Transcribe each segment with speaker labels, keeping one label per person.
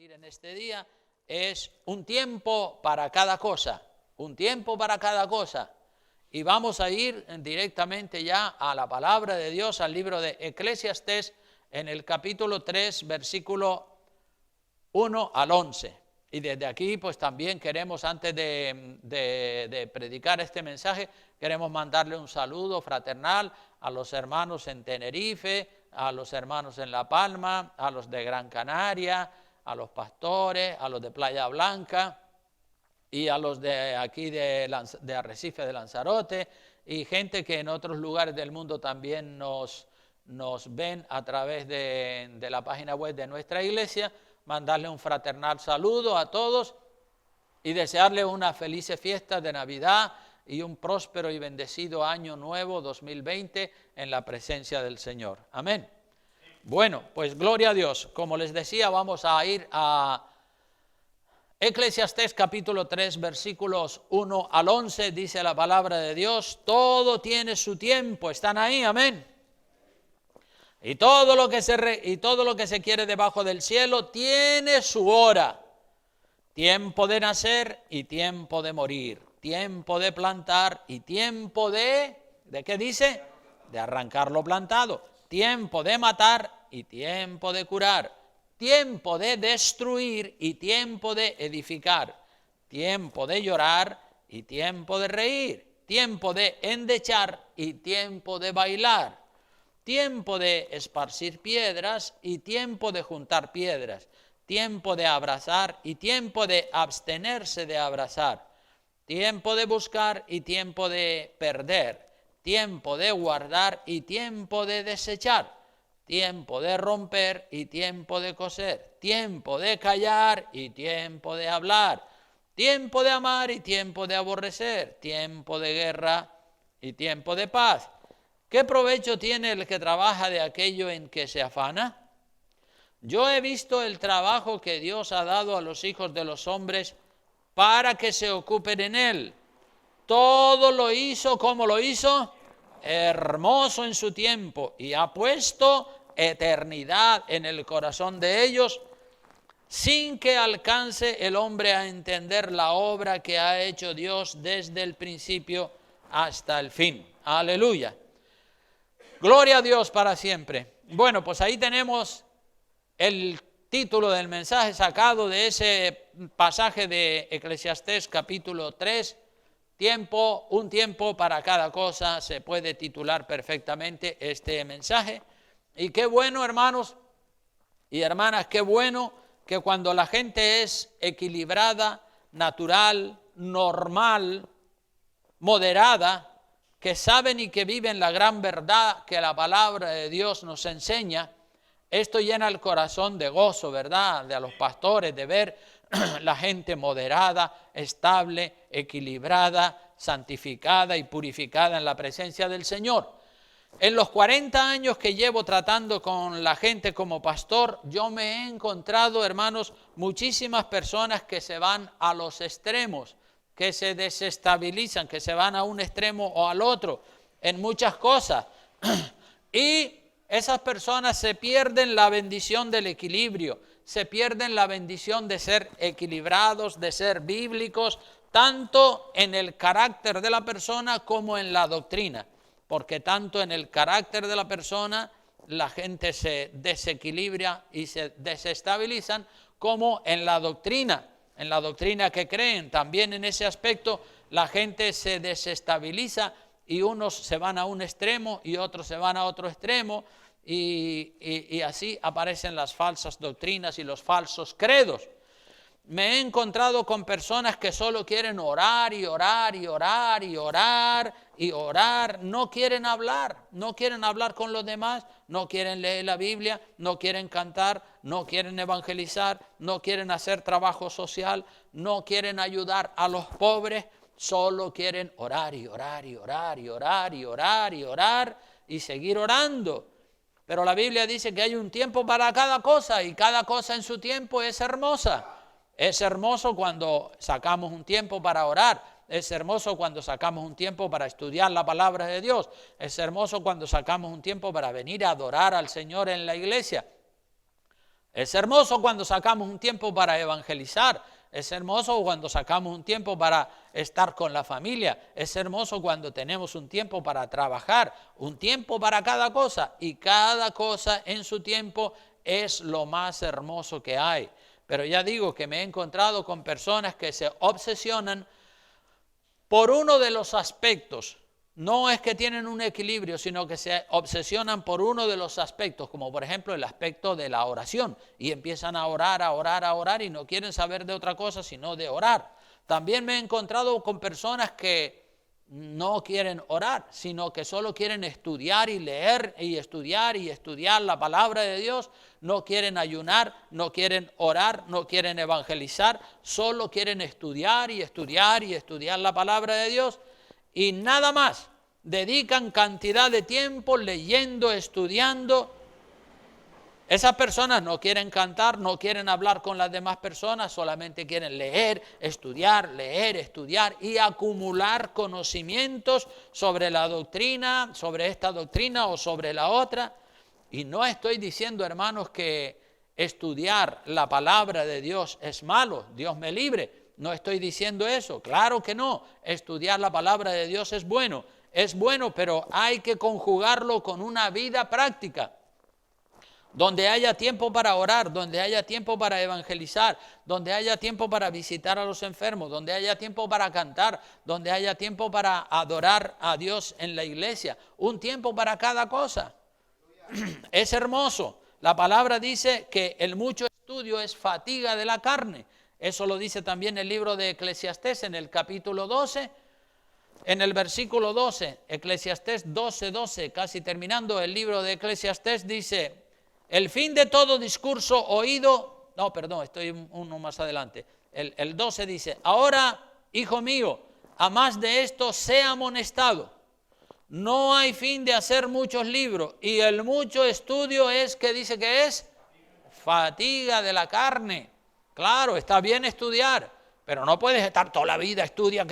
Speaker 1: compartir en este día es un tiempo para cada cosa, un tiempo para cada cosa. Y vamos a ir directamente ya a la palabra de Dios, al libro de Eclesiastés, en el capítulo 3, versículo 1 al 11. Y desde aquí, pues también queremos, antes de predicar este mensaje, queremos mandarle un saludo fraternal a los hermanos en Tenerife, a los hermanos en La Palma, a los de Gran Canaria, a los pastores, a los de Playa Blanca y a los de aquí de Arrecife de Lanzarote y gente que en otros lugares del mundo también nos ven a través de la página web de nuestra iglesia. Mandarle un fraternal saludo a todos y desearle una feliz fiesta de Navidad y un próspero y bendecido año nuevo 2020 en la presencia del Señor. Amén. Bueno, pues gloria a Dios. Como les decía, vamos a ir a Eclesiastés capítulo 3, versículos 1 al 11, dice la palabra de Dios, todo tiene su tiempo. ¿Están ahí? Amén. Y todo lo que se quiere debajo del cielo tiene su hora. Tiempo de nacer y tiempo de morir. Tiempo de plantar y tiempo ¿de qué dice? De arrancar lo plantado. Tiempo de matar y tiempo de curar. Tiempo de destruir y tiempo de edificar. Tiempo de llorar y tiempo de reír. Tiempo de endechar y tiempo de bailar. Tiempo de esparcir piedras y tiempo de juntar piedras. Tiempo de abrazar y tiempo de abstenerse de abrazar. Tiempo de buscar y tiempo de perder. Tiempo de guardar y tiempo de desechar. Tiempo de romper y tiempo de coser. Tiempo de callar y tiempo de hablar. Tiempo de amar y tiempo de aborrecer. Tiempo de guerra y tiempo de paz. ¿Qué provecho tiene el que trabaja de aquello en que se afana? Yo he visto el trabajo que Dios ha dado a los hijos de los hombres para que se ocupen en él. Todo lo hizo, ¿cómo lo hizo? Hermoso en su tiempo, y ha puesto eternidad en el corazón de ellos, sin que alcance el hombre a entender la obra que ha hecho Dios desde el principio hasta el fin. Aleluya. Gloria a Dios para siempre. Bueno, pues ahí tenemos el título del mensaje sacado de ese pasaje de Eclesiastés capítulo 3, un tiempo para cada cosa, se puede titular perfectamente este mensaje. Y qué bueno, hermanos y hermanas, qué bueno que cuando la gente es equilibrada, natural, normal, moderada, que saben y que viven la gran verdad que la palabra de Dios nos enseña, esto llena el corazón de gozo, ¿verdad?, de a los pastores, de ver la gente moderada, estable, equilibrada, santificada y purificada en la presencia del Señor. En los 40 años que llevo tratando con la gente como pastor, yo me he encontrado, hermanos, muchísimas personas que se van a los extremos, que se desestabilizan, que se van a un extremo o al otro en muchas cosas. Y esas personas se pierden la bendición del equilibrio, se pierden la bendición de ser equilibrados, de ser bíblicos, tanto en el carácter de la persona como en la doctrina. Porque tanto en el carácter de la persona la gente se desequilibra y se desestabilizan, como en la doctrina que creen. También en ese aspecto la gente se desestabiliza y unos se van a un extremo y otros se van a otro extremo y así aparecen las falsas doctrinas y los falsos credos. Me he encontrado con personas que solo quieren orar y orar y orar y orar y orar, no quieren hablar con los demás, no quieren leer la Biblia, no quieren cantar, no quieren evangelizar, no quieren hacer trabajo social, no quieren ayudar a los pobres, solo quieren orar y orar y orar y orar y orar y orar y seguir orando. Pero la Biblia dice que hay un tiempo para cada cosa y cada cosa en su tiempo es hermosa. Es hermoso cuando sacamos un tiempo para orar, es hermoso cuando sacamos un tiempo para estudiar la palabra de Dios, es hermoso cuando sacamos un tiempo para venir a adorar al Señor en la iglesia. Es hermoso cuando sacamos un tiempo para evangelizar. Es hermoso cuando sacamos un tiempo para estar con la familia. Es hermoso cuando tenemos un tiempo para trabajar, un tiempo para cada cosa. Y cada cosa en su tiempo es lo más hermoso que hay. Pero ya digo que me he encontrado con personas que se obsesionan por uno de los aspectos. No es que tienen un equilibrio, sino que se obsesionan por uno de los aspectos, como por ejemplo el aspecto de la oración, y empiezan a orar, y no quieren saber de otra cosa sino de orar. También me he encontrado con personas que no quieren orar, sino que solo quieren estudiar y leer y estudiar la palabra de Dios. No quieren ayunar, no quieren orar, no quieren evangelizar, solo quieren estudiar la palabra de Dios. Y nada más, dedican cantidad de tiempo leyendo, estudiando. Esas personas no quieren cantar, no quieren hablar con las demás personas, solamente quieren leer, estudiar y acumular conocimientos sobre la doctrina, sobre esta doctrina o sobre la otra. Y no estoy diciendo, hermanos, que estudiar la palabra de Dios es malo, Dios me libre. No estoy diciendo eso, claro que no. Estudiar la palabra de Dios es bueno, pero hay que conjugarlo con una vida práctica, donde haya tiempo para orar, donde haya tiempo para evangelizar, donde haya tiempo para visitar a los enfermos, donde haya tiempo para cantar, donde haya tiempo para adorar a Dios en la iglesia, un tiempo para cada cosa. Es hermoso. La palabra dice que el mucho estudio es fatiga de la carne. Eso lo dice también el libro de Eclesiastés en el capítulo 12, en el versículo 12, Eclesiastés 12, casi terminando el libro de Eclesiastés, dice: el fin de todo discurso oído, estoy uno más adelante, el 12 dice: ahora, hijo mío, a más de esto sea amonestado. No hay fin de hacer muchos libros, y el mucho estudio es, ¿qué dice que es? Fatiga de la carne. Claro, está bien estudiar, pero no puedes estar toda la vida estudia.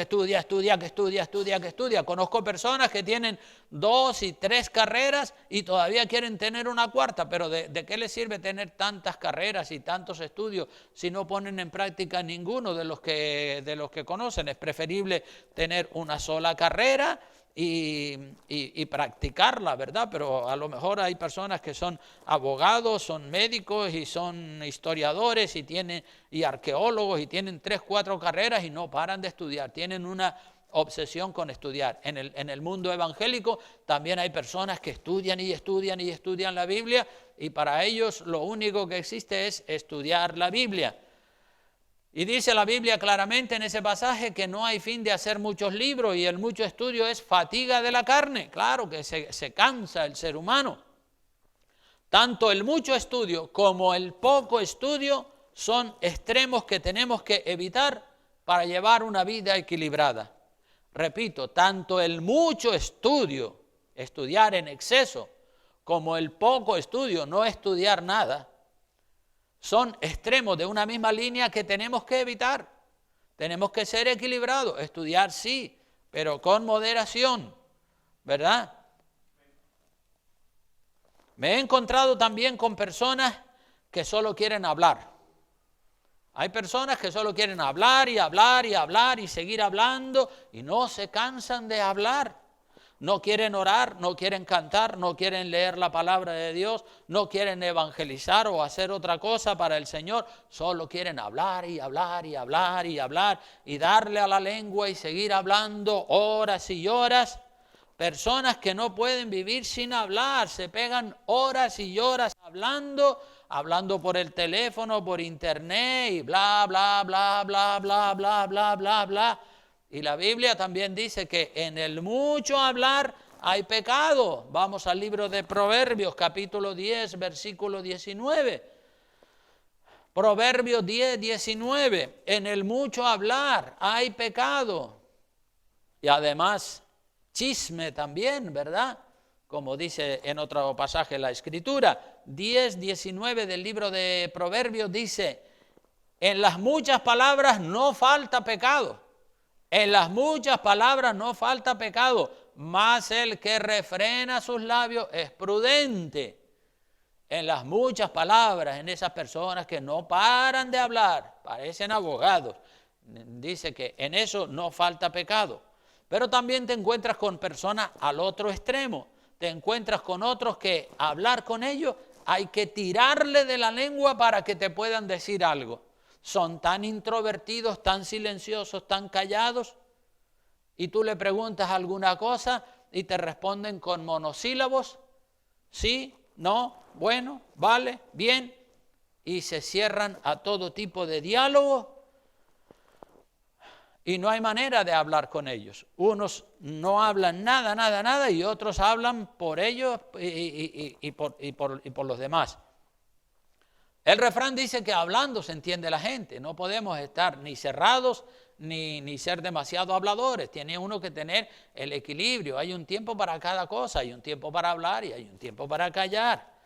Speaker 1: Conozco personas que tienen 2 y 3 carreras y todavía quieren tener una cuarta, pero ¿de qué les sirve tener tantas carreras y tantos estudios si no ponen en práctica ninguno de los que conocen? Es preferible tener una sola carrera y practicarla, ¿verdad? Pero a lo mejor hay personas que son abogados, son médicos y son historiadores y arqueólogos y tienen 3, 4 carreras y no paran de estudiar, tienen una obsesión con estudiar. En el mundo evangélico también hay personas que estudian la Biblia, y para ellos lo único que existe es estudiar la Biblia. Y dice la Biblia claramente en ese pasaje que no hay fin de hacer muchos libros, y el mucho estudio es fatiga de la carne. Claro que se cansa el ser humano. Tanto el mucho estudio como el poco estudio son extremos que tenemos que evitar para llevar una vida equilibrada. Repito, tanto el mucho estudio, estudiar en exceso, como el poco estudio, no estudiar nada, son extremos de una misma línea que tenemos que evitar. Tenemos que ser equilibrados, estudiar sí, pero con moderación, ¿verdad? Me he encontrado también con personas que solo quieren hablar. Hay personas que solo quieren hablar y seguir hablando y no se cansan de hablar. No quieren orar, no quieren cantar, no quieren leer la palabra de Dios, no quieren evangelizar o hacer otra cosa para el Señor. Solo quieren hablar y darle a la lengua y seguir hablando horas y horas. Personas que no pueden vivir sin hablar, se pegan horas y horas hablando por el teléfono, por internet y bla. Y la Biblia también dice que en el mucho hablar hay pecado. Vamos al libro de Proverbios, capítulo 10, versículo 19. Proverbios 10, 19. En el mucho hablar hay pecado. Y además, chisme también, ¿verdad? Como dice en otro pasaje la Escritura. 10, 19 del libro de Proverbios dice: en las muchas palabras no falta pecado. En las muchas palabras no falta pecado, mas el que refrena sus labios es prudente. en las muchas palabras, en esas personas que no paran de hablar, parecen abogados. Dice que en eso no falta pecado. Pero también te encuentras con personas al otro extremo. Te encuentras con otros que hablar con ellos hay que tirarle de la lengua para que te puedan decir algo. Son tan introvertidos, tan silenciosos, tan callados, y tú le preguntas alguna cosa y te responden con monosílabos, sí, no, bueno, vale, bien, y se cierran a todo tipo de diálogo y no hay manera de hablar con ellos. Unos no hablan nada y otros hablan por ellos y por los demás. El refrán dice que hablando se entiende la gente. No podemos estar ni cerrados ni ser demasiado habladores. Tiene uno que tener el equilibrio. Hay un tiempo para cada cosa. Hay un tiempo para hablar y hay un tiempo para callar.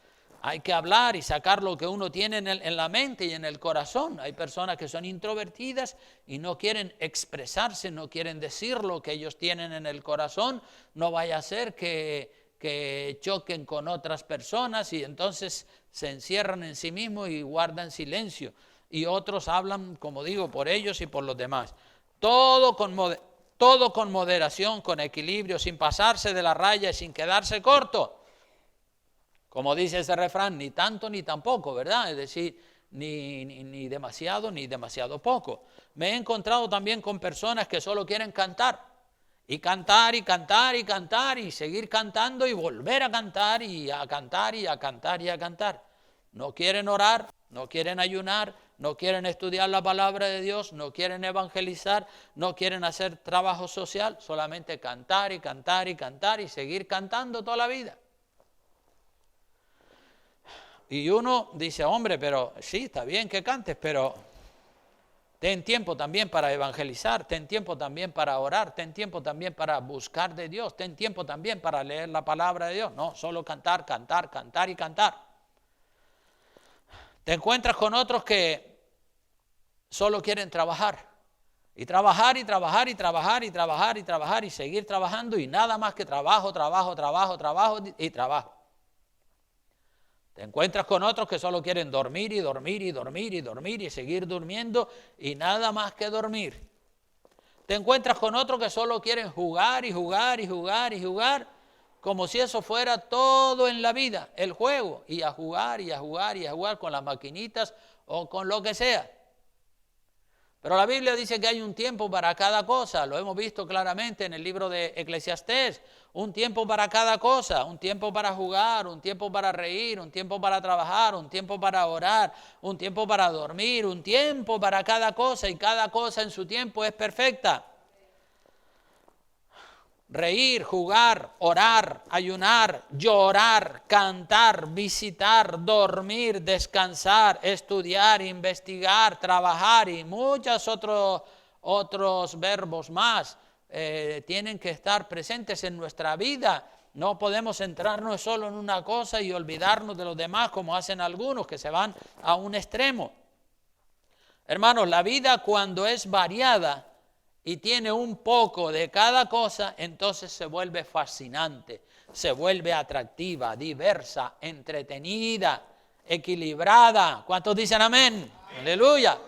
Speaker 1: Hay que hablar y sacar lo que uno tiene en la mente y en el corazón. Hay personas que son introvertidas y no quieren expresarse, no quieren decir lo que ellos tienen en el corazón. No vaya a ser que choquen con otras personas y entonces se encierran en sí mismos y guardan silencio. Y otros hablan, como digo, por ellos y por los demás. Todo con moderación, con equilibrio, sin pasarse de la raya y sin quedarse corto. Como dice ese refrán, ni tanto ni tampoco, ¿verdad? Es decir, ni demasiado ni demasiado poco. Me he encontrado también con personas que solo quieren cantar. Y cantar y cantar y cantar y seguir cantando y volver a cantar y a cantar y a cantar y a cantar. No quieren orar, no quieren ayunar, no quieren estudiar la palabra de Dios, no quieren evangelizar, no quieren hacer trabajo social, solamente cantar y cantar y cantar y seguir cantando toda la vida. Y uno dice, hombre, pero sí, está bien que cantes, pero ten tiempo también para evangelizar, ten tiempo también para orar, ten tiempo también para buscar de Dios, ten tiempo también para leer la palabra de Dios. No, solo cantar, cantar, cantar y cantar. Te encuentras con otros que solo quieren trabajar. Y trabajar y trabajar y trabajar y trabajar y trabajar y seguir trabajando y nada más que trabajo, trabajo, trabajo, trabajo y trabajo. Te encuentras con otros que solo quieren dormir y dormir y dormir y dormir y seguir durmiendo y nada más que dormir. Te encuentras con otros que solo quieren jugar y jugar y jugar y jugar como si eso fuera todo en la vida, el juego, y a jugar y a jugar y a jugar con las maquinitas o con lo que sea. Pero la Biblia dice que hay un tiempo para cada cosa, lo hemos visto claramente en el libro de Eclesiastés, un tiempo para cada cosa, un tiempo para jugar, un tiempo para reír, un tiempo para trabajar, un tiempo para orar, un tiempo para dormir, un tiempo para cada cosa y cada cosa en su tiempo es perfecta. Reír, jugar, orar, ayunar, llorar, cantar, visitar, dormir, descansar, estudiar, investigar, trabajar y muchos otros verbos más tienen que estar presentes en nuestra vida. No podemos centrarnos solo en una cosa y olvidarnos de los demás como hacen algunos que se van a un extremo. Hermanos, la vida cuando es variada y tiene un poco de cada cosa, entonces se vuelve fascinante, se vuelve atractiva, diversa, entretenida, equilibrada. ¿Cuántos dicen amén? Aleluya.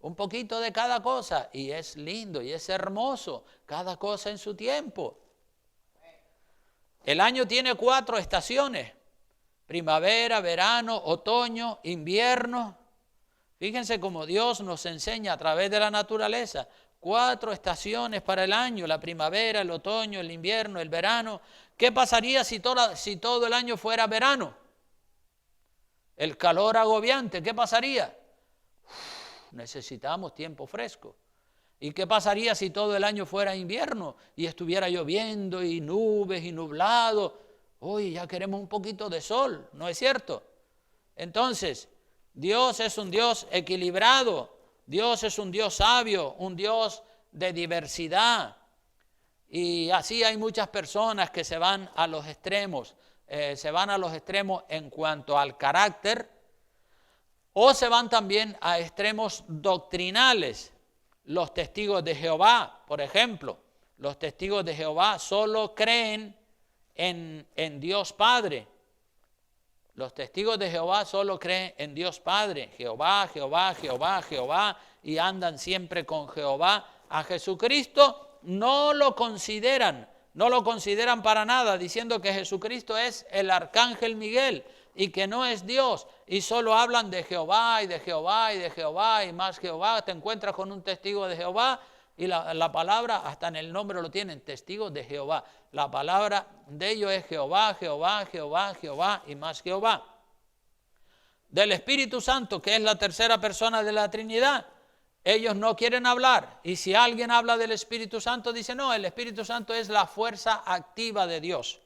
Speaker 1: Un poquito de cada cosa y es lindo y es hermoso, cada cosa en su tiempo. El año tiene 4 estaciones, primavera, verano, otoño, invierno. Fíjense cómo Dios nos enseña a través de la naturaleza. 4 estaciones para el año, la primavera, el otoño, el invierno, el verano. ¿Qué pasaría si todo el año fuera verano? El calor agobiante, ¿qué pasaría? Necesitamos tiempo fresco. ¿Y qué pasaría si todo el año fuera invierno y estuviera lloviendo y nubes y nublado? Uy, ya queremos un poquito de sol, ¿no es cierto? Entonces, Dios es un Dios equilibrado. Dios es un Dios sabio, un Dios de diversidad. Y así hay muchas personas que se van a los extremos. Se van a los extremos en cuanto al carácter o se van también a extremos doctrinales. Los testigos de Jehová, por ejemplo, los testigos de Jehová solo creen en Dios Padre. Los testigos de Jehová solo creen en Dios Padre, Jehová, Jehová, Jehová, Jehová, y andan siempre con Jehová. A Jesucristo no lo consideran para nada, diciendo que Jesucristo es el arcángel Miguel y que no es Dios, y solo hablan de Jehová y de Jehová y de Jehová y más Jehová. Te encuentras con un testigo de Jehová y la palabra, hasta en el nombre lo tienen, testigos de Jehová. La palabra de ellos es Jehová, Jehová, Jehová, Jehová y más Jehová. Del Espíritu Santo, que es la tercera persona de la Trinidad, ellos no quieren hablar. Y si alguien habla del Espíritu Santo, dice no, el Espíritu Santo es la fuerza activa de Dios.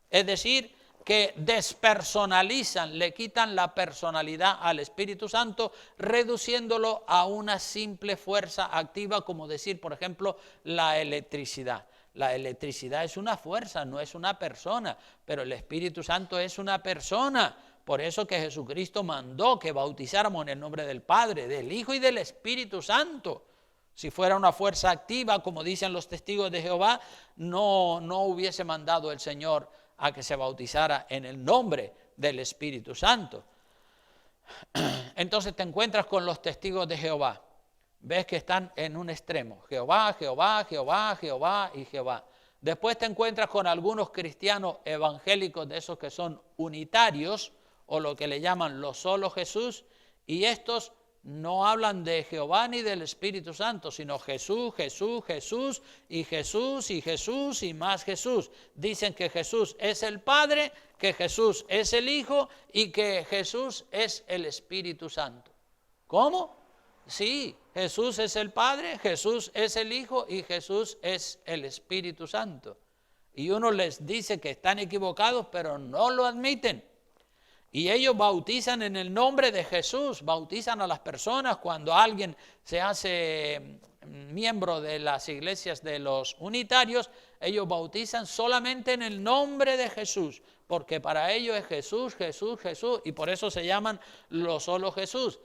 Speaker 1: Es decir, que despersonalizan, le quitan la personalidad al Espíritu Santo, reduciéndolo a una simple fuerza activa, como decir, por ejemplo, la electricidad. La electricidad es una fuerza, no es una persona, pero el Espíritu Santo es una persona. Por eso que Jesucristo mandó que bautizáramos en el nombre del Padre, del Hijo y del Espíritu Santo. Si fuera una fuerza activa, como dicen los testigos de Jehová, no hubiese mandado el Señor a que se bautizara en el nombre del Espíritu Santo. Entonces te encuentras con los testigos de Jehová. Ves que están en un extremo. Jehová, Jehová, Jehová, Jehová y Jehová. Después te encuentras con algunos cristianos evangélicos de esos que son unitarios, o lo que le llaman los solo Jesús, y estos no hablan de Jehová ni del Espíritu Santo, sino Jesús, Jesús, Jesús y Jesús y Jesús y más Jesús. Dicen que Jesús es el Padre, que Jesús es el Hijo y que Jesús es el Espíritu Santo. ¿Cómo? Sí, Jesús es el Padre, Jesús es el Hijo y Jesús es el Espíritu Santo. Y uno les dice que están equivocados, pero no lo admiten. Y ellos bautizan en el nombre de Jesús, bautizan a las personas. Cuando alguien se hace miembro de las iglesias de los unitarios, ellos bautizan solamente en el nombre de Jesús, porque para ellos es Jesús, Jesús, Jesús, y por eso se llaman los solo Jesús.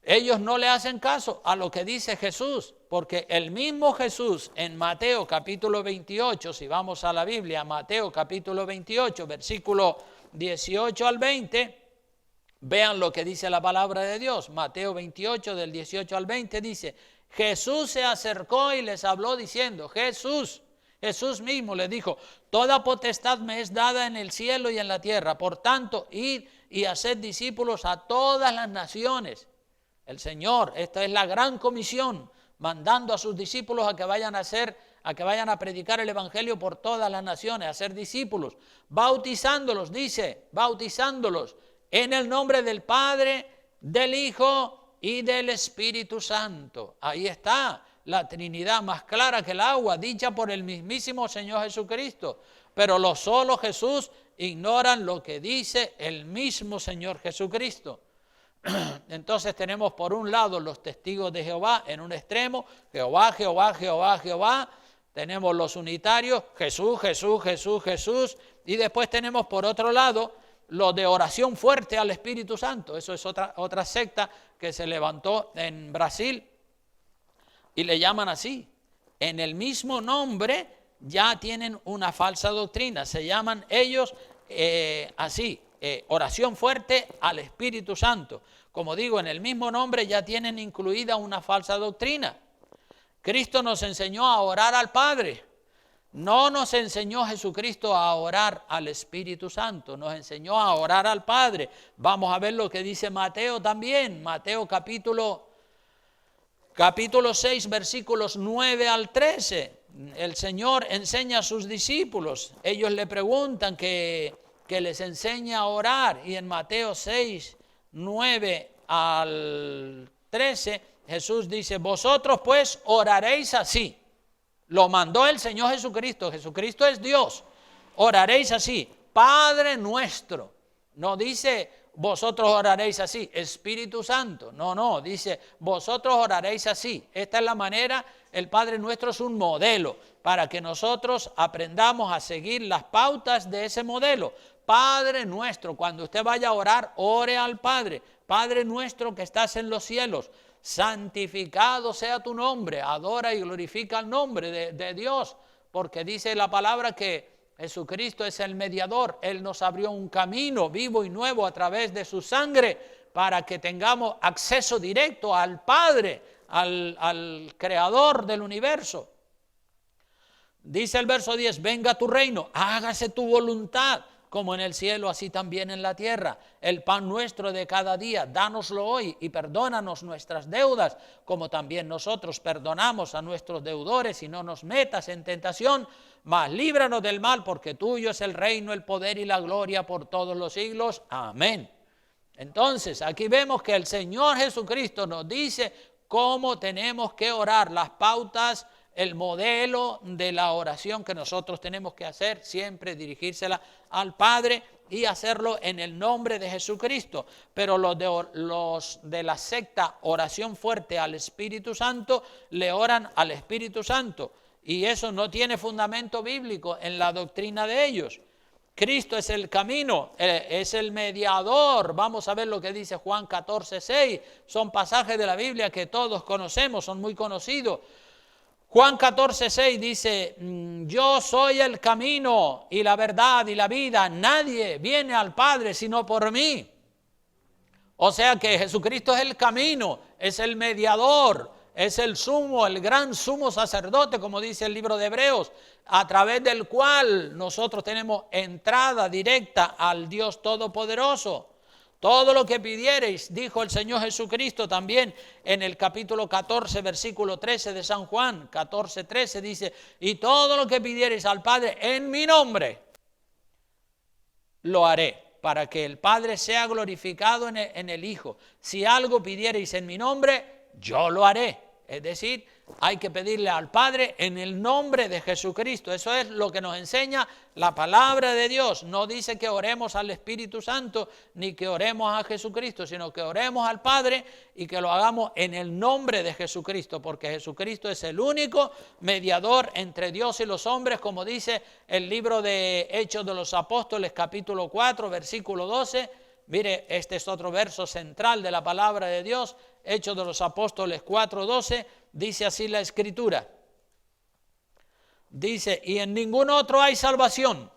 Speaker 1: Ellos no le hacen caso a lo que dice Jesús, porque el mismo Jesús en Mateo capítulo 28, si vamos a la Biblia, Mateo capítulo 28, versículo 18 al 20, vean lo que dice la palabra de Dios. Mateo 28 del 18 al 20 dice, Jesús se acercó y les habló diciendo, Jesús mismo les dijo, toda potestad me es dada en el cielo y en la tierra, por tanto, id y haced discípulos a todas las naciones. El Señor, esta es la gran comisión, mandando a sus discípulos a que vayan a predicar el Evangelio por todas las naciones, a ser discípulos, bautizándolos, dice, bautizándolos en el nombre del Padre, del Hijo y del Espíritu Santo. Ahí está la Trinidad más clara que el agua, dicha por el mismísimo Señor Jesucristo. Pero los solo Jesús ignoran lo que dice el mismo Señor Jesucristo. Entonces tenemos por un lado los testigos de Jehová en un extremo, Jehová, Jehová, Jehová, Jehová. Tenemos los unitarios, Jesús, Jesús, Jesús, Jesús. Y después tenemos por otro lado los de oración fuerte al Espíritu Santo. Eso es otra secta que se levantó en Brasil y le llaman así. En el mismo nombre ya tienen una falsa doctrina. Se llaman ellos así. Oración fuerte al Espíritu Santo. Como digo, en el mismo nombre ya tienen incluida una falsa doctrina. Cristo nos enseñó a orar al Padre. No nos enseñó Jesucristo a orar al Espíritu Santo, nos enseñó a orar al Padre. Vamos a ver lo que dice Mateo también. Mateo capítulo 6, versículos 9 al 13. El Señor enseña a sus discípulos. Ellos le preguntan que les enseña a orar, y en Mateo 6, 9 al 13, Jesús dice, vosotros pues oraréis así. Lo mandó el Señor Jesucristo. Jesucristo es Dios. Oraréis así, Padre nuestro. No dice, vosotros oraréis así, Espíritu Santo. No, dice, vosotros oraréis así. Esta es la manera, el Padre nuestro es un modelo para que nosotros aprendamos a seguir las pautas de ese modelo. Padre nuestro, cuando usted vaya a orar, ore al Padre. Padre nuestro que estás en los cielos, santificado sea tu nombre. Adora y glorifica el nombre de Dios, porque dice la palabra que Jesucristo es el mediador. Él nos abrió un camino vivo y nuevo a través de su sangre para que tengamos acceso directo al Padre, al Creador del universo. Dice el verso 10, venga tu reino, hágase tu voluntad, como en el cielo, así también en la tierra. El pan nuestro de cada día, dánoslo hoy y perdónanos nuestras deudas, como también nosotros perdonamos a nuestros deudores, y no nos metas en tentación, mas líbranos del mal, porque tuyo es el reino, el poder y la gloria por todos los siglos. Amén. Entonces, aquí vemos que el Señor Jesucristo nos dice cómo tenemos que orar, las pautas, el modelo de la oración que nosotros tenemos que hacer, siempre dirigírsela al Padre y hacerlo en el nombre de Jesucristo. Pero los de la secta Oración Fuerte al Espíritu Santo le oran al Espíritu Santo, y eso no tiene fundamento bíblico en la doctrina de ellos. Cristo es el camino, es el mediador. Vamos a ver lo que dice Juan 14:6. Son pasajes de la Biblia que todos conocemos, son muy conocidos. Juan 14:6 dice, yo soy el camino y la verdad y la vida. Nadie viene al Padre sino por mí. O sea que Jesucristo es el camino, es el mediador, es el gran sumo sacerdote, como dice el libro de Hebreos, a través del cual nosotros tenemos entrada directa al Dios Todopoderoso. Todo lo que pidiereis, dijo el Señor Jesucristo también en el capítulo 14, versículo 13 de San Juan, 14:13 dice, y todo lo que pidiereis al Padre en mi nombre, lo haré, para que el Padre sea glorificado en el Hijo. Si algo pidiereis en mi nombre, yo lo haré. Es decir, hay que pedirle al Padre en el nombre de Jesucristo. Eso es lo que nos enseña la palabra de Dios. No dice que oremos al Espíritu Santo ni que oremos a Jesucristo, sino que oremos al Padre y que lo hagamos en el nombre de Jesucristo, porque Jesucristo es el único mediador entre Dios y los hombres, como dice el libro de Hechos de los Apóstoles, capítulo 4, versículo 12. Mire, este es otro verso central de la palabra de Dios. Hechos de los Apóstoles 4:12, dice así la Escritura. Dice, y en ningún otro hay salvación,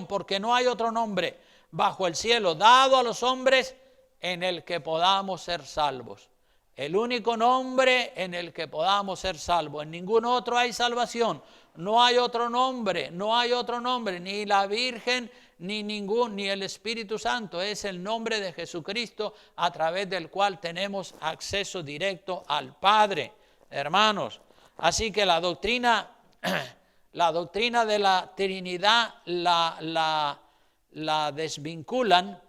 Speaker 1: porque no hay otro nombre bajo el cielo dado a los hombres en el que podamos ser salvos. El único nombre en el que podamos ser salvos. En ningún otro hay salvación. No hay otro nombre, ni la Virgen, ni el Espíritu Santo. Es el nombre de Jesucristo a través del cual tenemos acceso directo al Padre, hermanos. Así que la doctrina de la Trinidad la desvinculan,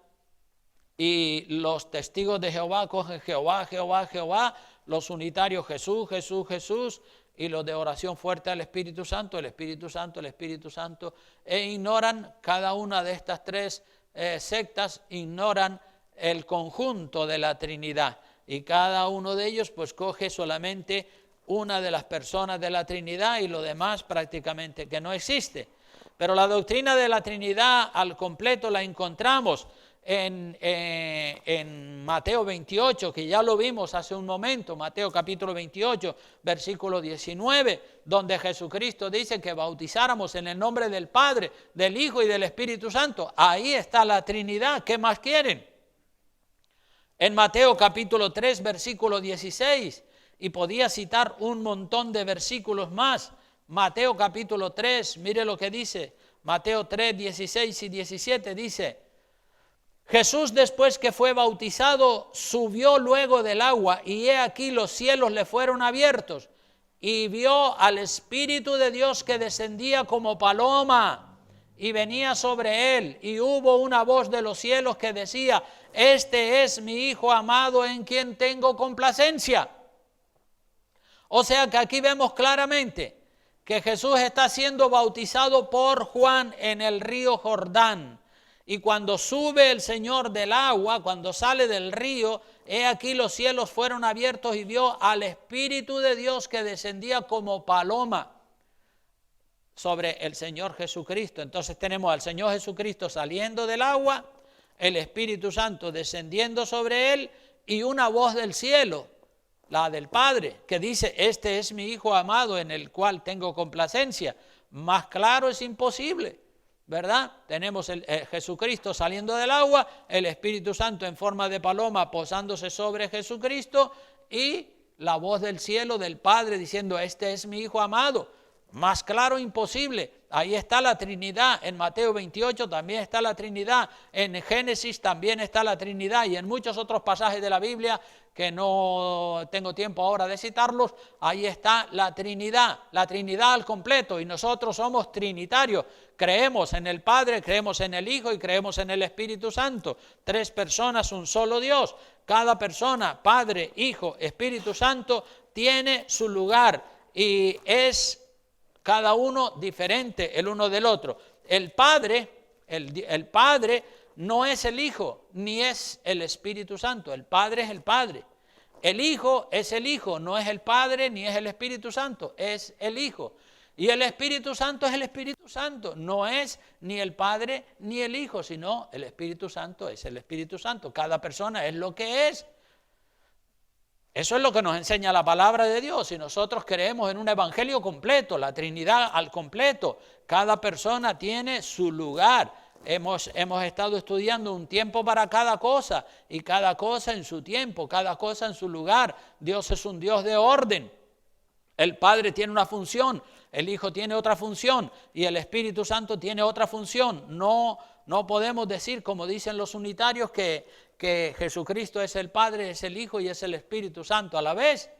Speaker 1: y los testigos de Jehová cogen Jehová, Jehová, Jehová, los unitarios Jesús, Jesús, Jesús, y los de oración fuerte al Espíritu Santo, el Espíritu Santo, el Espíritu Santo, e ignoran cada una de estas tres sectas, ignoran el conjunto de la Trinidad, y cada uno de ellos pues coge solamente una de las personas de la Trinidad y lo demás prácticamente que no existe. Pero la doctrina de la Trinidad al completo la encontramos en Mateo 28, que ya lo vimos hace un momento, Mateo capítulo 28, versículo 19, donde Jesucristo dice que bautizáramos en el nombre del Padre, del Hijo y del Espíritu Santo. Ahí está la Trinidad, ¿qué más quieren? En Mateo capítulo 3, versículo 16, y podía citar un montón de versículos más. Mateo capítulo 3, mire lo que dice, Mateo 3, 16 y 17 dice, Jesús, después que fue bautizado, subió luego del agua, y he aquí los cielos le fueron abiertos, y vio al Espíritu de Dios que descendía como paloma y venía sobre él, y hubo una voz de los cielos que decía, este es mi Hijo amado en quien tengo complacencia. O sea que aquí vemos claramente que Jesús está siendo bautizado por Juan en el río Jordán. Y cuando sube el Señor del agua, cuando sale del río, he aquí los cielos fueron abiertos y vio al Espíritu de Dios que descendía como paloma sobre el Señor Jesucristo. Entonces tenemos al Señor Jesucristo saliendo del agua, el Espíritu Santo descendiendo sobre él y una voz del cielo, la del Padre, que dice, este es mi Hijo amado en el cual tengo complacencia. Más claro es imposible, ¿verdad? Tenemos Jesucristo saliendo del agua, el Espíritu Santo en forma de paloma posándose sobre Jesucristo y la voz del cielo del Padre diciendo, este es mi Hijo amado. Más claro imposible. Ahí está la Trinidad. En Mateo 28 también está la Trinidad. En Génesis también está la Trinidad. Y en muchos otros pasajes de la Biblia, que no tengo tiempo ahora de citarlos, ahí está la Trinidad al completo. Y nosotros somos trinitarios. Creemos en el Padre, creemos en el Hijo y creemos en el Espíritu Santo. 3 personas, un solo Dios. Cada persona, Padre, Hijo, Espíritu Santo, tiene su lugar y es cada uno diferente el uno del otro. El Padre no es el Hijo, ni es el Espíritu Santo. El Padre es el Padre. El Hijo es el Hijo, no es el Padre ni es el Espíritu Santo, es el Hijo. Y el Espíritu Santo es el Espíritu Santo, no es ni el Padre ni el Hijo, sino el Espíritu Santo es el Espíritu Santo. Cada persona es lo que es. Eso es lo que nos enseña la palabra de Dios y nosotros creemos en un evangelio completo, la Trinidad al completo. Cada persona tiene su lugar. Hemos estado estudiando un tiempo para cada cosa y cada cosa en su tiempo, cada cosa en su lugar. Dios es un Dios de orden. El Padre tiene una función, el Hijo tiene otra función y el Espíritu Santo tiene otra función. No podemos decir, como dicen los unitarios, que Jesucristo es el Padre, es el Hijo y es el Espíritu Santo a la vez.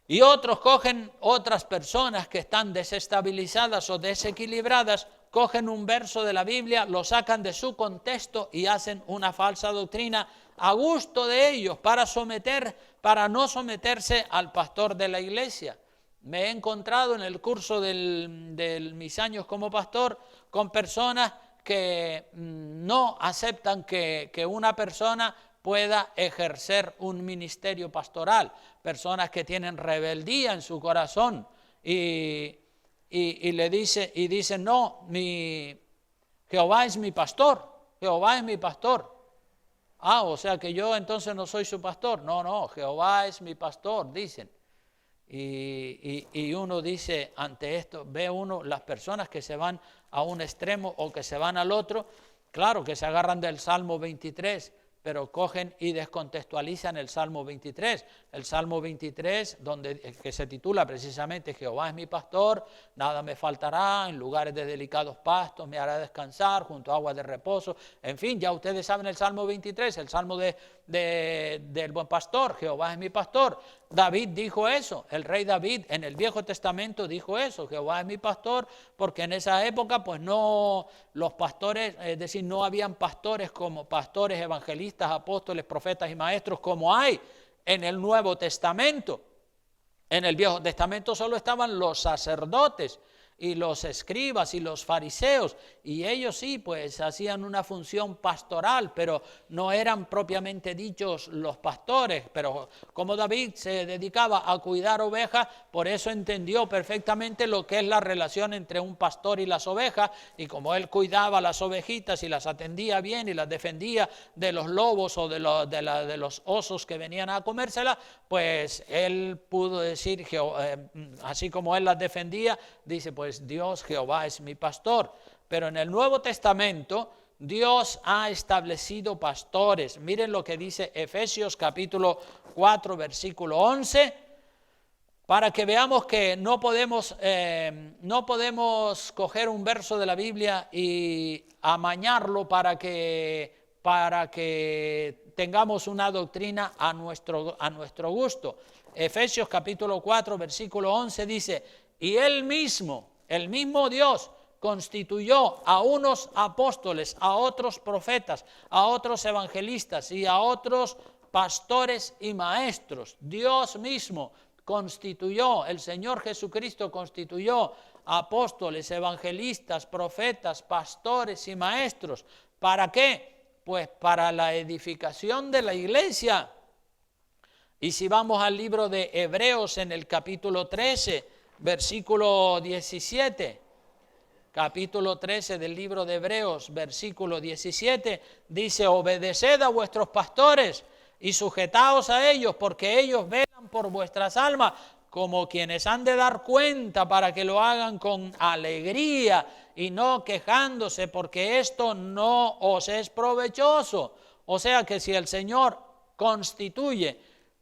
Speaker 1: Y otros cogen, otras personas que están desestabilizadas o desequilibradas, cogen un verso de la Biblia, lo sacan de su contexto y hacen una falsa doctrina a gusto de ellos para no someterse al pastor de la iglesia. Me he encontrado en el curso de mis años como pastor con personas que no aceptan que una persona pueda ejercer un ministerio pastoral, personas que tienen rebeldía en su corazón y dicen, no, Jehová es mi pastor, Jehová es mi pastor. O sea que yo entonces no soy su pastor. No, Jehová es mi pastor, dicen. Y uno dice ante esto, ve uno las personas que se van a un extremo o que se van al otro, claro que se agarran del Salmo 23, pero cogen y descontextualizan el Salmo 23. El Salmo 23, que se titula precisamente Jehová es mi pastor, nada me faltará, en lugares de delicados pastos me hará descansar, junto a aguas de reposo. En fin, ya ustedes saben el Salmo 23, el Salmo del buen pastor, Jehová es mi pastor. David dijo eso, el rey David en el Viejo Testamento dijo eso, Jehová es mi pastor, porque en esa época pues no, los pastores, es decir, no habían pastores como pastores, evangelistas, apóstoles, profetas y maestros como hay en el Nuevo Testamento. En el Viejo Testamento solo estaban los sacerdotes y los escribas y los fariseos, y ellos sí, pues hacían una función pastoral, pero no eran propiamente dichos los pastores. Pero como David se dedicaba a cuidar ovejas, por eso entendió perfectamente lo que es la relación entre un pastor y las ovejas, y como él cuidaba las ovejitas y las atendía bien y las defendía de los lobos o de los osos que venían a comérselas, pues él pudo decir, así como él las defendía, dice, pues Dios, Jehová es mi pastor. Pero en el Nuevo Testamento Dios ha establecido pastores. Miren lo que dice Efesios capítulo 4 versículo 11, para que veamos que no podemos coger un verso de la Biblia y amañarlo para que tengamos una doctrina a nuestro gusto. Efesios capítulo 4 versículo 11 dice, y el mismo Dios constituyó a unos apóstoles, a otros profetas, a otros evangelistas y a otros pastores y maestros. Dios mismo constituyó, el Señor Jesucristo constituyó apóstoles, evangelistas, profetas, pastores y maestros. ¿Para qué? Pues para la edificación de la iglesia. Y si vamos al libro de Hebreos en el capítulo 13, versículo 17, capítulo 13 del libro de Hebreos, versículo 17, dice, obedeced a vuestros pastores y sujetaos a ellos, porque ellos velan por vuestras almas, como quienes han de dar cuenta para que lo hagan con alegría y no quejándose, porque esto no os es provechoso. O sea que si el Señor constituye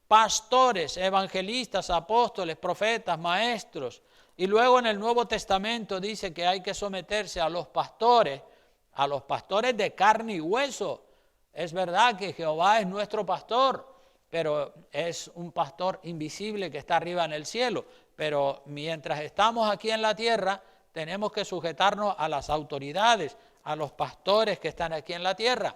Speaker 1: pastores, evangelistas, apóstoles, profetas, maestros, y luego en el Nuevo Testamento dice que hay que someterse a los pastores de carne y hueso. Es verdad que Jehová es nuestro pastor, pero es un pastor invisible que está arriba en el cielo. Pero mientras estamos aquí en la tierra, tenemos que sujetarnos a las autoridades, a los pastores que están aquí en la tierra.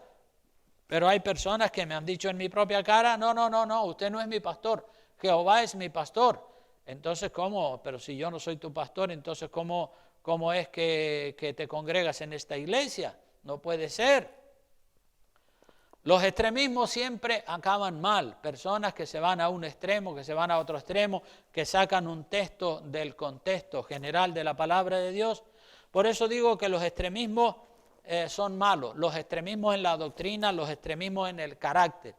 Speaker 1: Pero hay personas que me han dicho en mi propia cara, no, usted no es mi pastor, Jehová es mi pastor. Entonces, ¿cómo? Pero si yo no soy tu pastor, entonces, ¿cómo es que te congregas en esta iglesia? No puede ser. Los extremismos siempre acaban mal. Personas que se van a un extremo, que se van a otro extremo, que sacan un texto del contexto general de la palabra de Dios. Por eso digo que los extremismos son malos. Los extremismos en la doctrina, los extremismos en el carácter.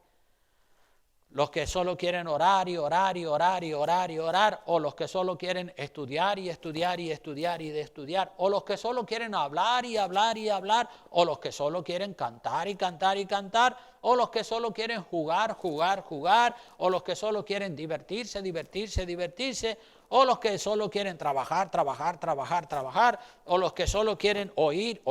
Speaker 1: Los que solo quieren orar y orar y orar y orar y orar, o los que solo quieren estudiar y estudiar y estudiar y de estudiar, o los que solo quieren hablar y hablar y hablar, o los que solo quieren cantar y cantar y cantar, o los que solo quieren jugar, o los que solo quieren divertirse, o los que solo quieren trabajar, o los que solo quieren oír.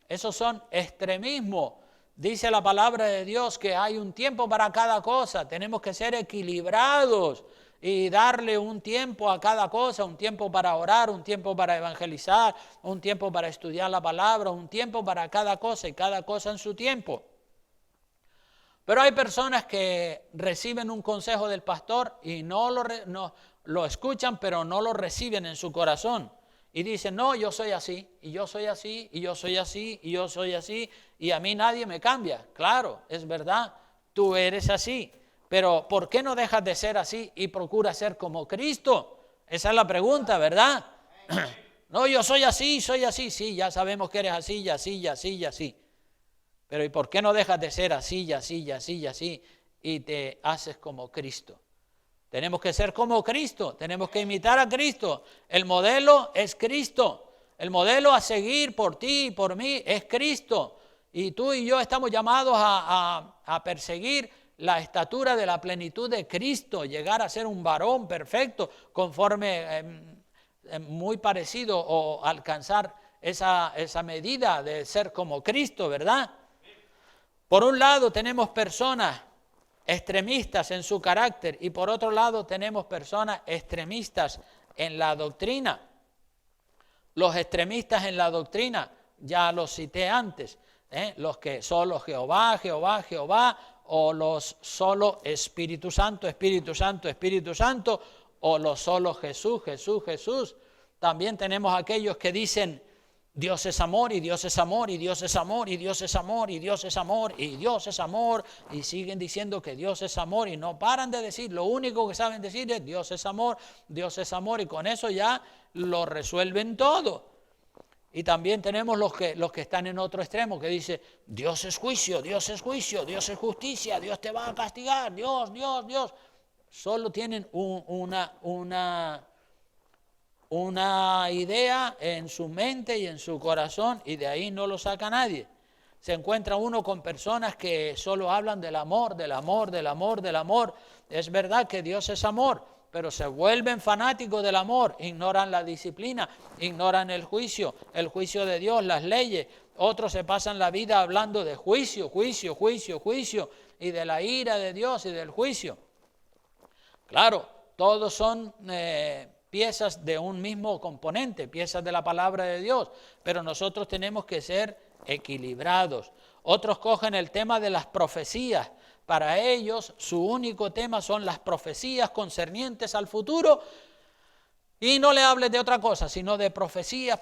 Speaker 1: Esos son extremismos. Dice la palabra de Dios que hay un tiempo para cada cosa, tenemos que ser equilibrados y darle un tiempo a cada cosa, un tiempo para orar, un tiempo para evangelizar, un tiempo para estudiar la palabra, un tiempo para cada cosa y cada cosa en su tiempo. Pero hay personas que reciben un consejo del pastor y no lo escuchan, pero no lo reciben en su corazón. Y dicen, no, yo soy así, y yo soy así, y yo soy así, y yo soy así, y a mí nadie me cambia. Claro, es verdad, tú eres así, pero ¿por qué no dejas de ser así y procuras ser como Cristo? Esa es la pregunta, ¿verdad? No, yo soy así, sí, ya sabemos que eres así, y así, y así, y así. Pero ¿y por qué no dejas de ser así, y así, y así, y así, y te haces como Cristo? Tenemos que ser como Cristo, tenemos que imitar a Cristo. El modelo es Cristo. El modelo a seguir por ti y por mí es Cristo. Y tú y yo estamos llamados a perseguir la estatura de la plenitud de Cristo, llegar a ser un varón perfecto, conforme muy parecido o alcanzar esa medida de ser como Cristo, ¿verdad? Por un lado tenemos personas extremistas en su carácter y por otro lado tenemos personas extremistas en la doctrina. Los extremistas en la doctrina, ya los cité antes, los que solo Jehová, o los solo Espíritu Santo, o los solo Jesús. También tenemos aquellos que dicen Dios es amor, y Dios es amor, y Dios es amor, y Dios es amor, y Dios es amor, y Dios es amor, y siguen diciendo que Dios es amor, y no paran de decir, lo único que saben decir es Dios es amor, y con eso ya lo resuelven todo. Y también tenemos los que están en otro extremo, que dice, Dios es juicio, Dios es justicia, Dios te va a castigar, Dios. Solo tienen una idea en su mente y en su corazón y de ahí no lo saca nadie. Se encuentra uno con personas que solo hablan del amor. Es verdad que Dios es amor, pero se vuelven fanáticos del amor, ignoran la disciplina, ignoran el juicio de Dios, las leyes. Otros se pasan la vida hablando de juicio y de la ira de Dios y del juicio. Claro, todos son piezas de un mismo componente, piezas de la palabra de Dios, pero nosotros tenemos que ser equilibrados. Otros cogen el tema de las profecías. Para ellos, su único tema son las profecías concernientes al futuro y no le hables de otra cosa, sino de profecías.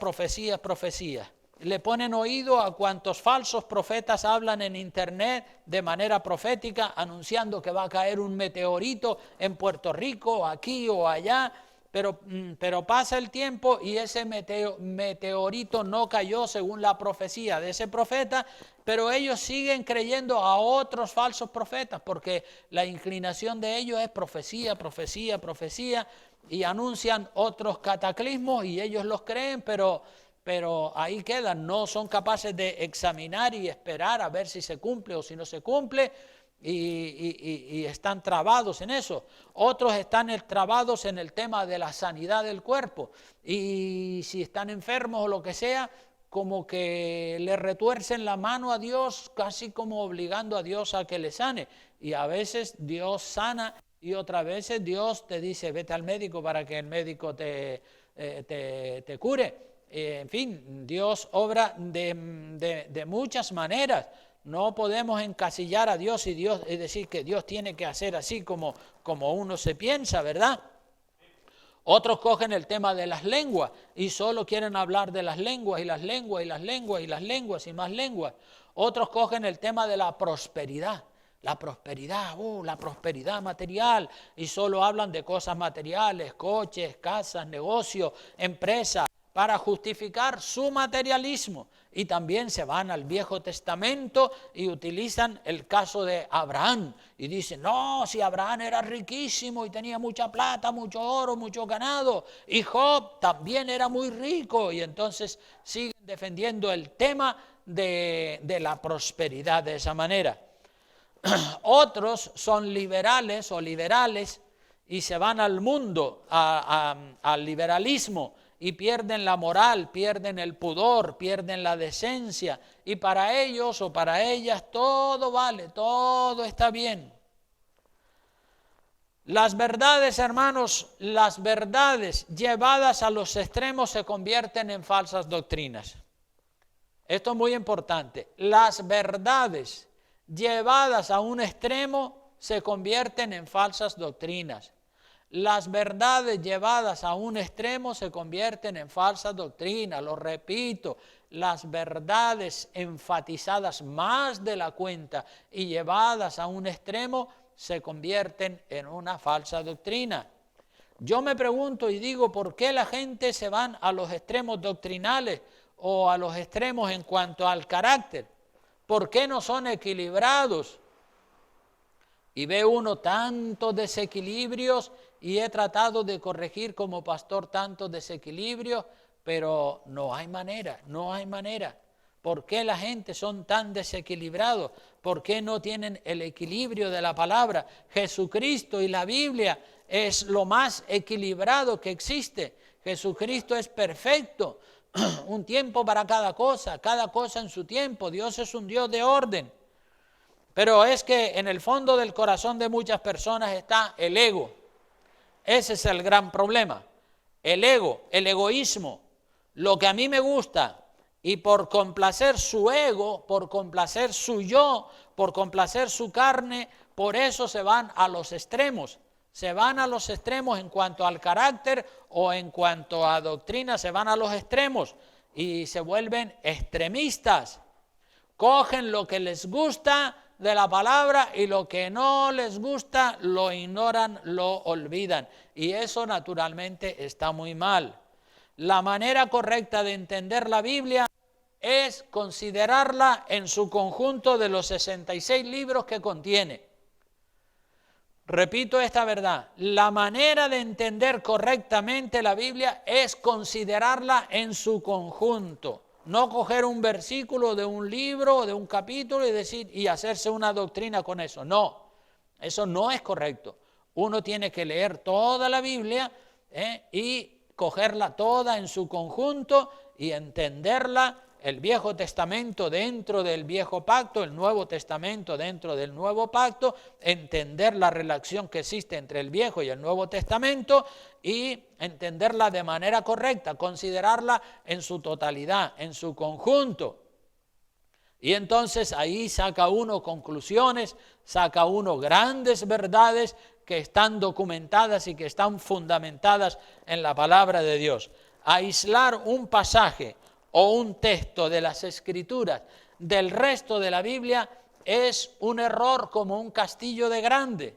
Speaker 1: Le ponen oído a cuantos falsos profetas hablan en internet de manera profética, anunciando que va a caer un meteorito en Puerto Rico, aquí o allá, pero pasa el tiempo y ese meteorito no cayó según la profecía de ese profeta, pero ellos siguen creyendo a otros falsos profetas, porque la inclinación de ellos es profecía, profecía, profecía, y anuncian otros cataclismos y ellos los creen, pero ahí quedan, no son capaces de examinar y esperar a ver si se cumple o si no se cumple, y están trabados en eso. Otros están trabados en el tema de la sanidad del cuerpo, y si están enfermos o lo que sea, como que le retuercen la mano a Dios, casi como obligando a Dios a que le sane, y a veces Dios sana y otras veces Dios te dice vete al médico para que el médico te cure. En fin, Dios obra de muchas maneras. No podemos encasillar a Dios y decir que Dios tiene que hacer así como uno se piensa, ¿verdad? Otros cogen el tema de las lenguas y solo quieren hablar de las lenguas y las lenguas y las lenguas y las lenguas y más lenguas. Otros cogen el tema de la prosperidad. La prosperidad material, y solo hablan de cosas materiales, coches, casas, negocios, empresas, para justificar su materialismo. Y también se van al Viejo Testamento y utilizan el caso de Abraham. Y dicen, no, si Abraham era riquísimo y tenía mucha plata, mucho oro, mucho ganado. Y Job también era muy rico. Y entonces siguen defendiendo el tema de la prosperidad de esa manera. Otros son liberales y se van al mundo, al liberalismo, y pierden la moral, pierden el pudor, pierden la decencia, y para ellos o para ellas todo vale, todo está bien. Las verdades, hermanos, las verdades llevadas a los extremos se convierten en falsas doctrinas. Esto es muy importante. Las verdades llevadas a un extremo se convierten en falsas doctrinas. Las verdades llevadas a un extremo se convierten en falsas doctrinas. Lo repito, las verdades enfatizadas más de la cuenta y llevadas a un extremo se convierten en una falsa doctrina. Yo me pregunto y digo, ¿por qué la gente se van a los extremos doctrinales o a los extremos en cuanto al carácter? ¿Por qué no son equilibrados? Y ve uno tantos desequilibrios, y he tratado de corregir como pastor tantos desequilibrios, pero no hay manera. ¿Por qué la gente son tan desequilibrados? ¿Por qué no tienen el equilibrio de la palabra? Jesucristo y la Biblia es lo más equilibrado que existe. Jesucristo es perfecto. Un tiempo para cada cosa en su tiempo. Dios es un Dios de orden. Pero es que en el fondo del corazón de muchas personas está el ego. Ese es el gran problema. El ego, el egoísmo, lo que a mí me gusta, y por complacer su ego, por complacer su yo, por complacer su carne, por eso se van a los extremos. Se van a los extremos en cuanto al carácter o en cuanto a doctrina, se van a los extremos y se vuelven extremistas. Cogen lo que les gusta de la palabra y lo que no les gusta lo ignoran, lo olvidan. Y eso naturalmente está muy mal. La manera correcta de entender la Biblia es considerarla en su conjunto de los 66 libros que contiene. Repito esta verdad, la manera de entender correctamente la Biblia es considerarla en su conjunto. No coger un versículo de un libro o de un capítulo y hacerse una doctrina con eso. No, eso no es correcto. Uno tiene que leer toda la Biblia y cogerla toda en su conjunto y entenderla, el Viejo Testamento dentro del Viejo Pacto, el Nuevo Testamento dentro del Nuevo Pacto, entender la relación que existe entre el Viejo y el Nuevo Testamento y entenderla de manera correcta, considerarla en su totalidad, en su conjunto. Y entonces ahí saca uno conclusiones, saca uno grandes verdades que están documentadas y que están fundamentadas en la palabra de Dios. Aislar un pasaje o un texto de las Escrituras del resto de la Biblia es un error como un castillo de grande.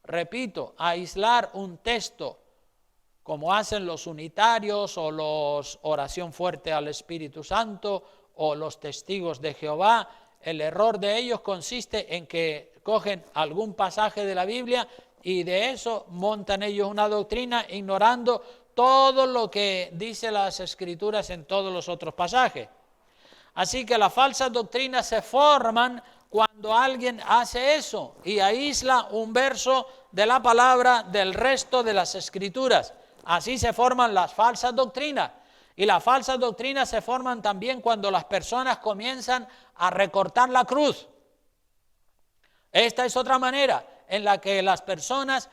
Speaker 1: Repito, aislar un texto como hacen los unitarios o los oración fuerte al Espíritu Santo o los testigos de Jehová. El error de ellos consiste en que cogen algún pasaje de la Biblia y de eso montan ellos una doctrina ignorando todo lo que dice las Escrituras en todos los otros pasajes. Así que las falsas doctrinas se forman cuando alguien hace eso y aísla un verso de la palabra del resto de las Escrituras. Así se forman las falsas doctrinas. Y las falsas doctrinas se forman también cuando las personas comienzan a recortar la cruz. Esta es otra manera en la que las personas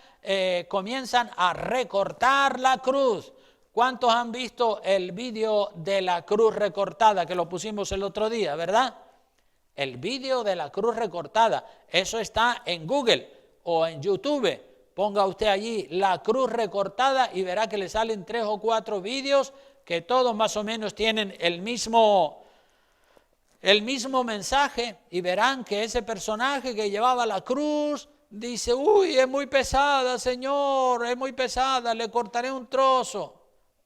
Speaker 1: comienzan a recortar la cruz. ¿Cuántos han visto el vídeo de la cruz recortada que lo pusimos el otro día, verdad? El vídeo de la cruz recortada, eso está en Google o en YouTube. Ponga usted allí la cruz recortada y verá que le salen 3 o 4 vídeos que todos más o menos tienen el mismo mensaje, y verán que ese personaje que llevaba la cruz dice: uy, es muy pesada, Señor, es muy pesada, le cortaré un trozo.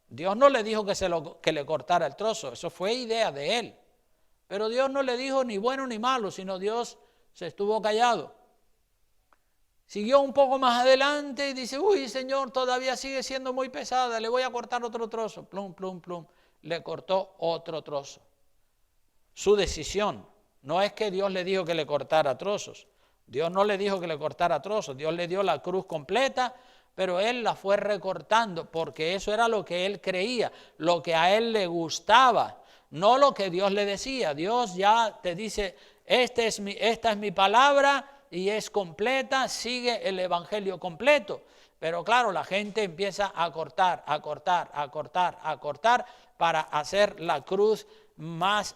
Speaker 1: Dios no le dijo que le cortara el trozo, eso fue idea de él. Pero Dios no le dijo ni bueno ni malo, sino Dios se estuvo callado. Siguió un poco más adelante y dice: uy, Señor, todavía sigue siendo muy pesada, le voy a cortar otro trozo. Plum, plum, plum, le cortó otro trozo. Su decisión, no es que Dios le dijo que le cortara trozos. Dios no le dijo que le cortara trozos, Dios le dio la cruz completa, pero él la fue recortando porque eso era lo que él creía, lo que a él le gustaba, no lo que Dios le decía. Dios ya te dice: esta es mi palabra y es completa, sigue el evangelio completo. Pero claro, la gente empieza a cortar para hacer la cruz más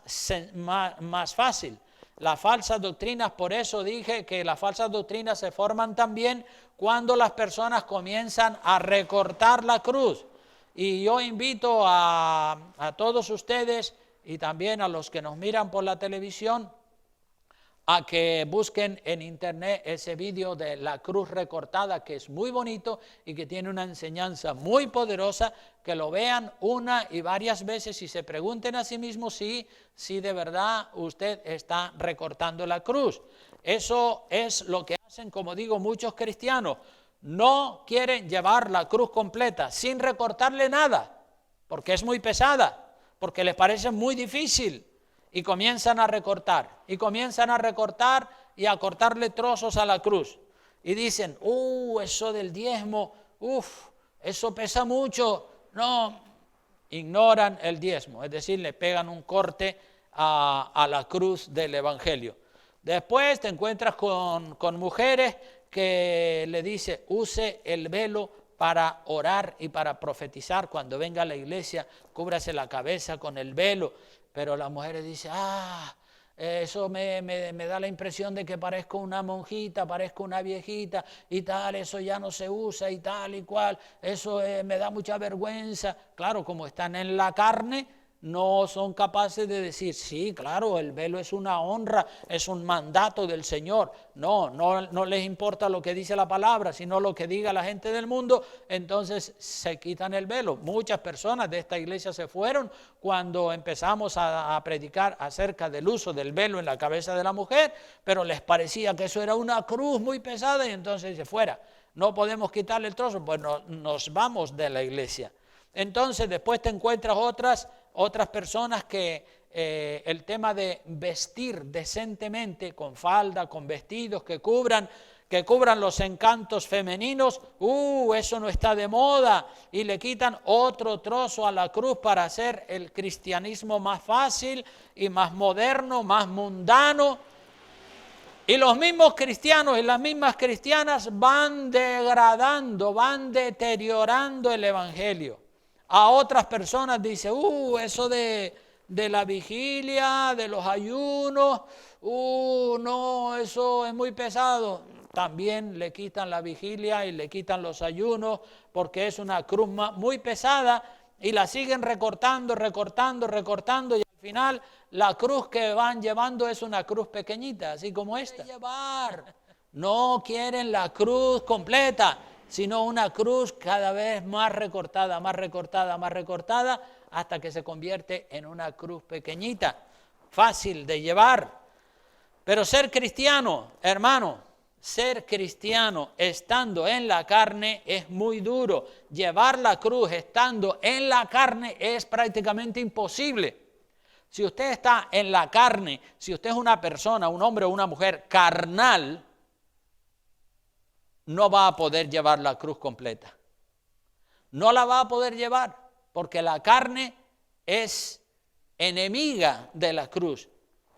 Speaker 1: fácil. Las falsas doctrinas, por eso dije que las falsas doctrinas se forman también cuando las personas comienzan a recortar la cruz. Y yo invito a todos ustedes y también a los que nos miran por la televisión a que busquen en internet ese vídeo de la cruz recortada, que es muy bonito y que tiene una enseñanza muy poderosa, que lo vean una y varias veces y se pregunten a sí mismos si de verdad usted está recortando la cruz. Eso es lo que hacen, como digo, muchos cristianos. No quieren llevar la cruz completa sin recortarle nada, porque es muy pesada, porque les parece muy difícil. Y comienzan a recortar y a cortarle trozos a la cruz. Y dicen: eso del diezmo, eso pesa mucho. No, ignoran el diezmo, es decir, le pegan un corte a la cruz del evangelio. Después te encuentras con mujeres que le dice: use el velo para orar y para profetizar. Cuando venga a la iglesia, cúbrase la cabeza con el velo. Pero las mujeres dicen: eso me da la impresión de que parezco una monjita, parezco una viejita y tal, eso ya no se usa y tal y cual, eso me da mucha vergüenza. Claro, como están en la carne, no son capaces de decir: sí, claro, el velo es una honra, es un mandato del Señor. No les importa lo que dice la palabra, sino lo que diga la gente del mundo. Entonces se quitan el velo. Muchas personas de esta iglesia se fueron cuando empezamos a predicar acerca del uso del velo en la cabeza de la mujer, pero les parecía que eso era una cruz muy pesada y entonces se fuera. No podemos quitarle el trozo, pues nos vamos de la iglesia. Entonces después te encuentras otras personas que el tema de vestir decentemente, con falda, con vestidos que cubran los encantos femeninos, eso no está de moda, y le quitan otro trozo a la cruz para hacer el cristianismo más fácil y más moderno, más mundano. Y los mismos cristianos y las mismas cristianas van degradando, van deteriorando el evangelio. A otras personas dice: eso de la vigilia, de los ayunos, no, eso es muy pesado. También le quitan la vigilia y le quitan los ayunos porque es una cruz muy pesada, y la siguen recortando y al final la cruz que van llevando es una cruz pequeñita, así como esta. No quieren la cruz completa. sino una cruz cada vez más recortada, más recortada, más recortada, hasta que se convierte en una cruz pequeñita, fácil de llevar. Pero ser cristiano, hermano, ser cristiano estando en la carne es muy duro. Llevar la cruz estando en la carne es prácticamente imposible. Si usted está en la carne, si usted es una persona, un hombre o una mujer carnal, no va a poder llevar la cruz completa. No la va a poder llevar porque la carne es enemiga de la cruz.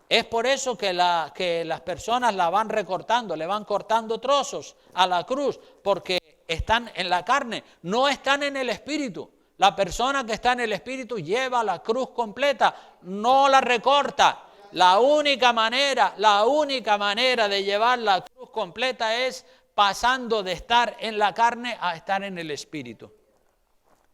Speaker 1: Es por eso que las personas la van recortando, le van cortando trozos a la cruz, porque están en la carne, no están en el espíritu. La persona que está en el espíritu lleva la cruz completa, no la recorta. La única manera de llevar la cruz completa es pasando de estar en la carne a estar en el espíritu.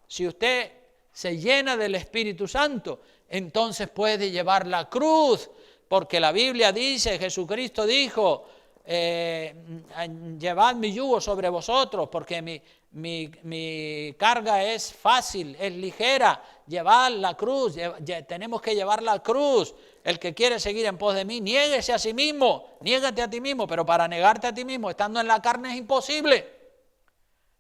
Speaker 1: Si usted se llena del Espíritu Santo, entonces puede llevar la cruz. Porque la Biblia dice, Jesucristo dijo, llevad mi yugo sobre vosotros, porque mi carga es fácil, es ligera. Llevad la cruz, tenemos que llevar la cruz. El que quiere seguir en pos de mí, niéguese a sí mismo, niégate a ti mismo, pero para negarte a ti mismo, estando en la carne es imposible.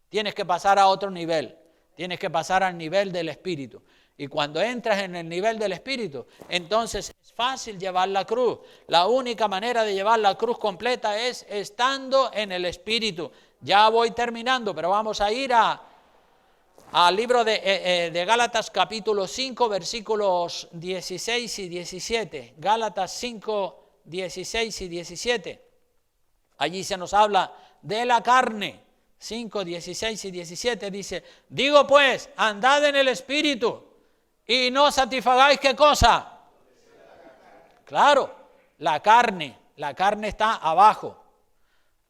Speaker 1: Tienes que pasar a otro nivel, tienes que pasar al nivel del Espíritu. Y cuando entras en el nivel del Espíritu, entonces es fácil llevar la cruz. La única manera de llevar la cruz completa es estando en el Espíritu. Ya voy terminando, pero vamos a ir al libro de Gálatas capítulo 5, versículos 16 y 17. Gálatas 5, 16 y 17. Allí se nos habla de la carne. 5, 16 y 17 dice, digo pues, andad en el Espíritu, y no satisfagáis ¿qué cosa? Claro, la carne está abajo.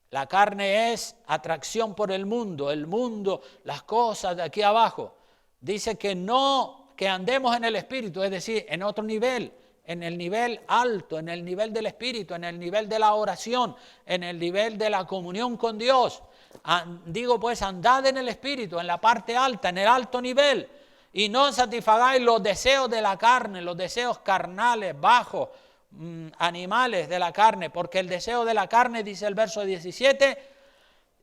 Speaker 1: La carne es atracción por el mundo, las cosas de aquí abajo. Dice que andemos en el Espíritu, es decir, en otro nivel, en el nivel alto, en el nivel del Espíritu, en el nivel de la oración, en el nivel de la comunión con Dios. Digo pues, andad en el Espíritu, en la parte alta, en el alto nivel. Y no satisfagáis los deseos de la carne, los deseos carnales, bajos, animales de la carne, porque el deseo de la carne, dice el verso 17,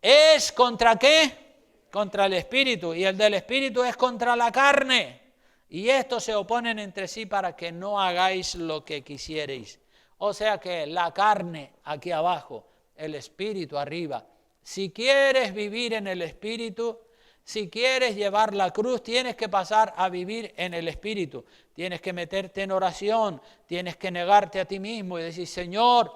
Speaker 1: es ¿contra qué? Contra el espíritu, y el del espíritu es contra la carne, y estos se oponen entre sí para que no hagáis lo que quisierais. O sea que la carne aquí abajo, el espíritu arriba. Si quieres vivir en el espíritu, si quieres llevar la cruz, tienes que pasar a vivir en el Espíritu. Tienes que meterte en oración, tienes que negarte a ti mismo y decir, Señor,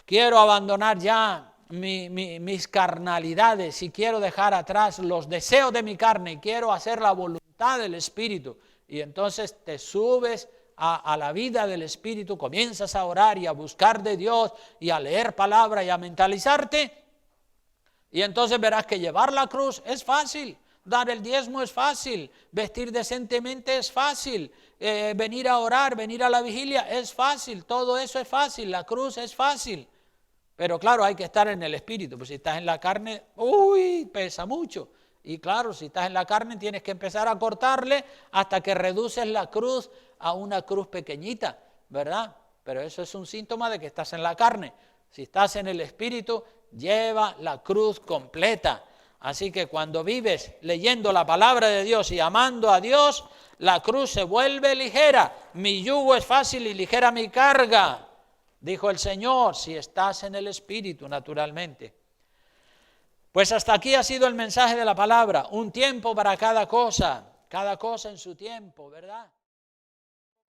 Speaker 1: quiero abandonar ya mis carnalidades y quiero dejar atrás los deseos de mi carne y quiero hacer la voluntad del Espíritu. Y entonces te subes a la vida del Espíritu, comienzas a orar y a buscar de Dios y a leer palabra y a mentalizarte. Y entonces verás que llevar la cruz es fácil, dar el diezmo es fácil, vestir decentemente es fácil, venir a orar, venir a la vigilia es fácil, todo eso es fácil, la cruz es fácil. Pero claro, hay que estar en el Espíritu, pues si estás en la carne, pesa mucho. Y claro, si estás en la carne tienes que empezar a cortarle hasta que reduces la cruz a una cruz pequeñita, ¿verdad? Pero eso es un síntoma de que estás en la carne. Si estás en el Espíritu, lleva la cruz completa. Así que cuando vives leyendo la palabra de Dios y amando a Dios, la cruz se vuelve ligera. Mi yugo es fácil y ligera mi carga, dijo el Señor, si estás en el Espíritu, naturalmente. Pues hasta aquí ha sido el mensaje de la palabra. Un tiempo para cada cosa en su tiempo, ¿verdad?